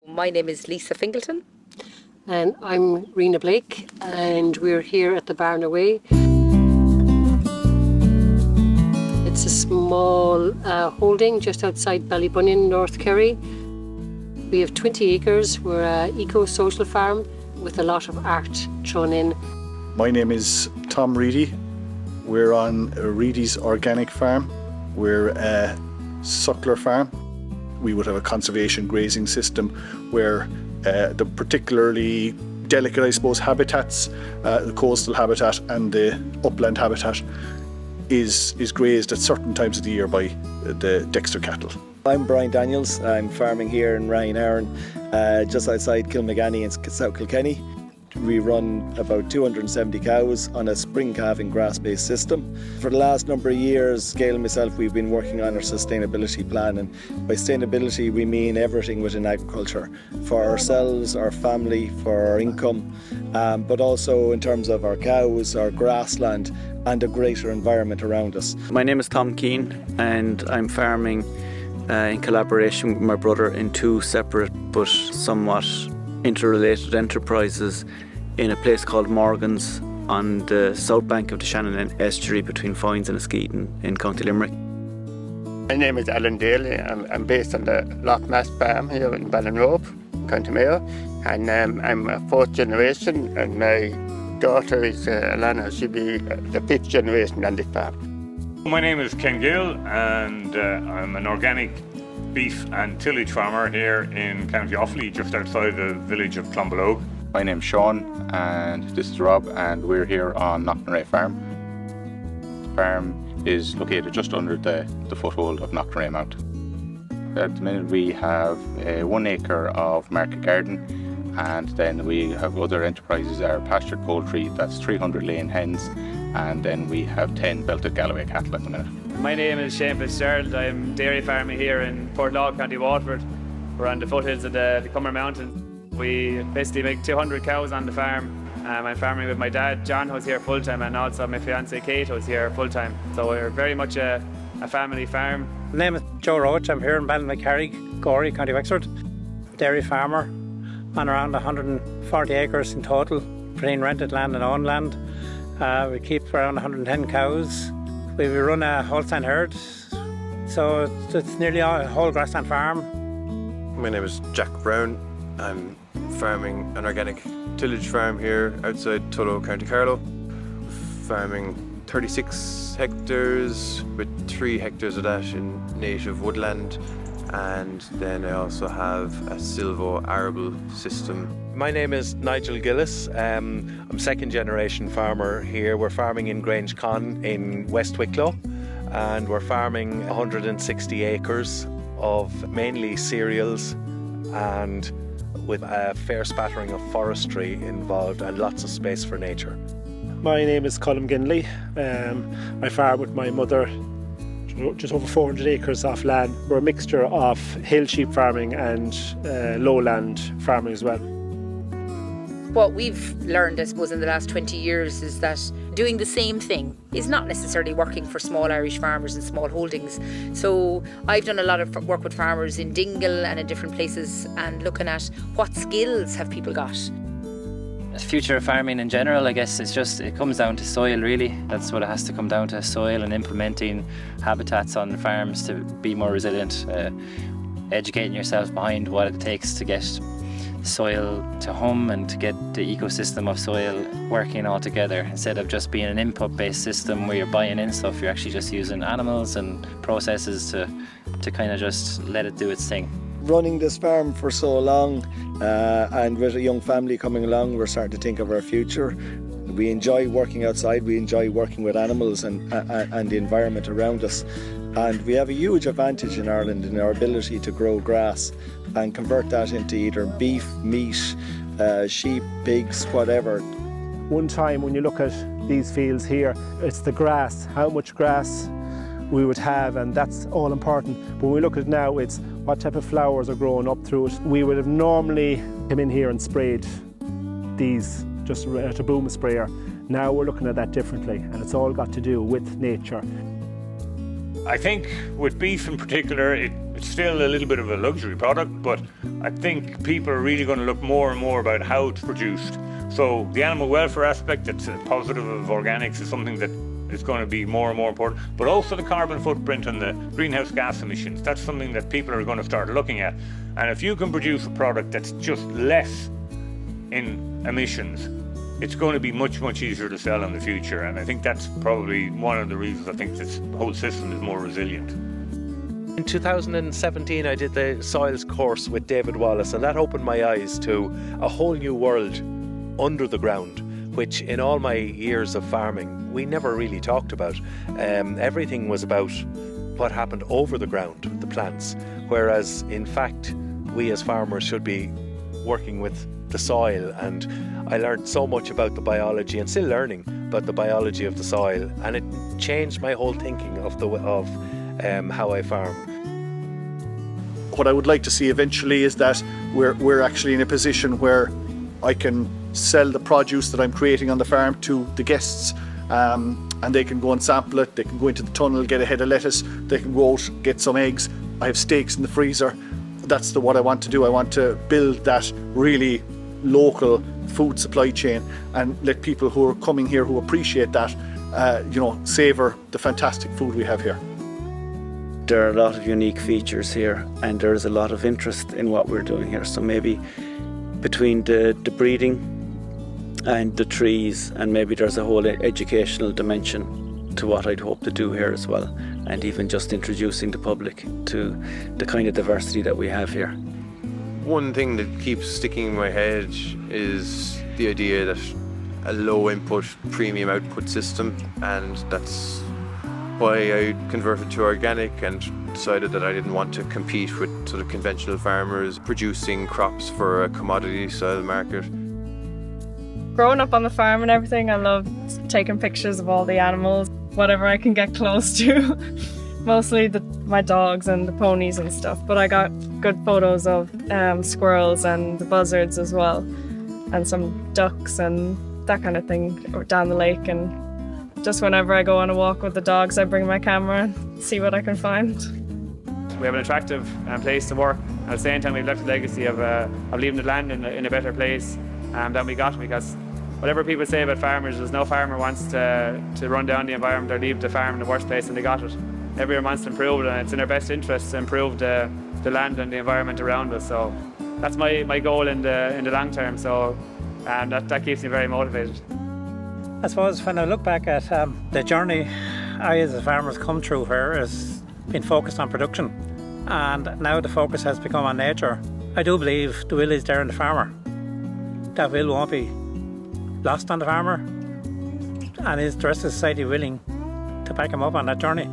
My name is Lisa Fingleton. And I'm Rena Blake, and we're here at the Barn Away. It's a small holding just outside Ballybunion, North Kerry. We have 20 acres. We're an eco-social farm with a lot of art thrown in. My name is Tom Reedy. We're on Reedy's Organic Farm. We're a suckler farm. We would have a conservation grazing system where the particularly delicate, I suppose, habitats, the coastal habitat and the upland habitat is grazed at certain times of the year by the Dexter cattle. I'm Brian Daniels. I'm farming here in Ryan just outside Kilmagany in South Kilkenny. We run about 270 cows on a spring calving grass-based system. For the last number of years, Gail and myself, we've been working on our sustainability plan, and by sustainability we mean everything within agriculture, for ourselves, our family, for our income, but also in terms of our cows, our grassland and a greater environment around us. My name is Tom Keane and I'm farming in collaboration with my brother in two separate but somewhat interrelated enterprises in a place called Morgan's on the south bank of the Shannon estuary between Foynes and Askeaton in County Limerick. My name is Alan Daly. I'm based on the Lochmass farm here in Ballinrobe, County Mayo, and I'm a fourth generation, and my daughter is Alana. She'll be the fifth generation on this farm. My name is Ken Gill and I'm an organic beef and tillage farmer here in County Offaly, just outside the village of Clonbelogue. My name's Sean and this is Rob, and we're here on Knocknaray Farm. The farm is located just under the foothold of Knocknaray Mountain. At the minute we have 1 acre of market garden, and then we have other enterprises, our pastured poultry, that's 300 laying hens, and then we have 10 belted Galloway cattle at the minute. My name is Shane Fitzgerald. I'm dairy farming here in Portlaw, County Waterford. We're on the foothills of the Cummer Mountains. We basically make 200 cows on the farm. I'm farming with my dad, John, who's here full-time, and also my fiancée, Kate, who's here full-time. So we're very much a family farm. My name is Joe Roach. I'm here in Ballinmacarrig, Gorey, County Wexford. Dairy farmer on around 140 acres in total, between rented land and owned land. We keep around 110 cows. We run a Holstein herd, so it's nearly a whole grassland farm. My name is Jack Brown. I'm farming an organic tillage farm here outside Tullow, County Carlow. Farming 36 hectares with 3 hectares of that in native woodland, and then I also have a silvo arable system. My name is Nigel Gillis. I'm second generation farmer here. We're farming in Grange Con in West Wicklow, and we're farming 160 acres of mainly cereals, and with a fair spattering of forestry involved and lots of space for nature. My name is Colm Ginley. I farm with my mother just over 400 acres of land. We're a mixture of hill sheep farming and lowland farming as well. What we've learned, I suppose, in the last 20 years is that doing the same thing is not necessarily working for small Irish farmers and small holdings. So I've done a lot of work with farmers in Dingle and in different places, and looking at what skills have people got. The future of farming in general, I guess, it comes down to soil really. That's what it has to come down to, soil, and implementing habitats on farms to be more resilient. Educating yourself behind what it takes to get soil to hum and to get the ecosystem of soil working all together. Instead of just being an input-based system where you're buying in stuff, you're actually just using animals and processes to kind of just let it do its thing. Running this farm for so long, and with a young family coming along, we're starting to think of our future. We enjoy working outside, we enjoy working with animals and the environment around us. And we have a huge advantage in Ireland in our ability to grow grass and convert that into either beef, meat, sheep, pigs, whatever. One time when you look at these fields here, it's the grass, how much grass we would have, and that's all important. But when we look at it now, it's what type of flowers are growing up through it. We would have normally come in here and sprayed these just at a boom sprayer. Now we're looking at that differently, and it's all got to do with nature. I think with beef in particular, It's still a little bit of a luxury product, but I think people are really going to look more and more about how it's produced. So the animal welfare aspect, that's a positive of organics, is something that is going to be more and more important, but also the carbon footprint and the greenhouse gas emissions. That's something that people are going to start looking at. And if you can produce a product that's just less in emissions, it's going to be much, much easier to sell in the future. And I think that's probably one of the reasons I think this whole system is more resilient. In 2017 I did the soils course with David Wallace, and that opened my eyes to a whole new world under the ground, which in all my years of farming we never really talked about. Everything was about what happened over the ground, the plants, whereas in fact we as farmers should be working with the soil. And I learned so much about the biology, and still learning about the biology of the soil, and it changed my whole thinking of how I farm. What I would like to see eventually is that we're actually in a position where I can sell the produce that I'm creating on the farm to the guests, and they can go and sample it. They can go into the tunnel, get a head of lettuce, they can go out, get some eggs. I have steaks in the freezer. That's what I want to do. I want to build that really local food supply chain and let people who are coming here who appreciate that, savour the fantastic food we have here. There are a lot of unique features here, and there is a lot of interest in what we're doing here. So maybe between the breeding and the trees, and maybe there's a whole educational dimension to what I'd hope to do here as well, and even just introducing the public to the kind of diversity that we have here. One thing that keeps sticking in my head is the idea that a low input, premium output system, and that's why I converted to organic and decided that I didn't want to compete with sort of conventional farmers producing crops for a commodity style market. Growing up on the farm and everything, I love taking pictures of all the animals, whatever I can get close to. Mostly my dogs and the ponies and stuff, but I got good photos of squirrels and the buzzards as well, and some ducks and that kind of thing down the lake. And just whenever I go on a walk with the dogs, I bring my camera and see what I can find. We have an attractive place to work. At the same time, we've left a legacy of leaving the land in a better place than we got, because whatever people say about farmers, there's no farmer wants to run down the environment or leave the farm in the worst place than they got it. Everyone wants to improve it, and it's in our best interest to improve the land and the environment around us. So that's my goal in the long term. So that keeps me very motivated. I suppose when I look back at the journey I as a farmer have come through here has been focused on production, and now the focus has become on nature. I do believe the will is there in the farmer. That will won't be lost on the farmer, and is the rest of society willing to back him up on that journey?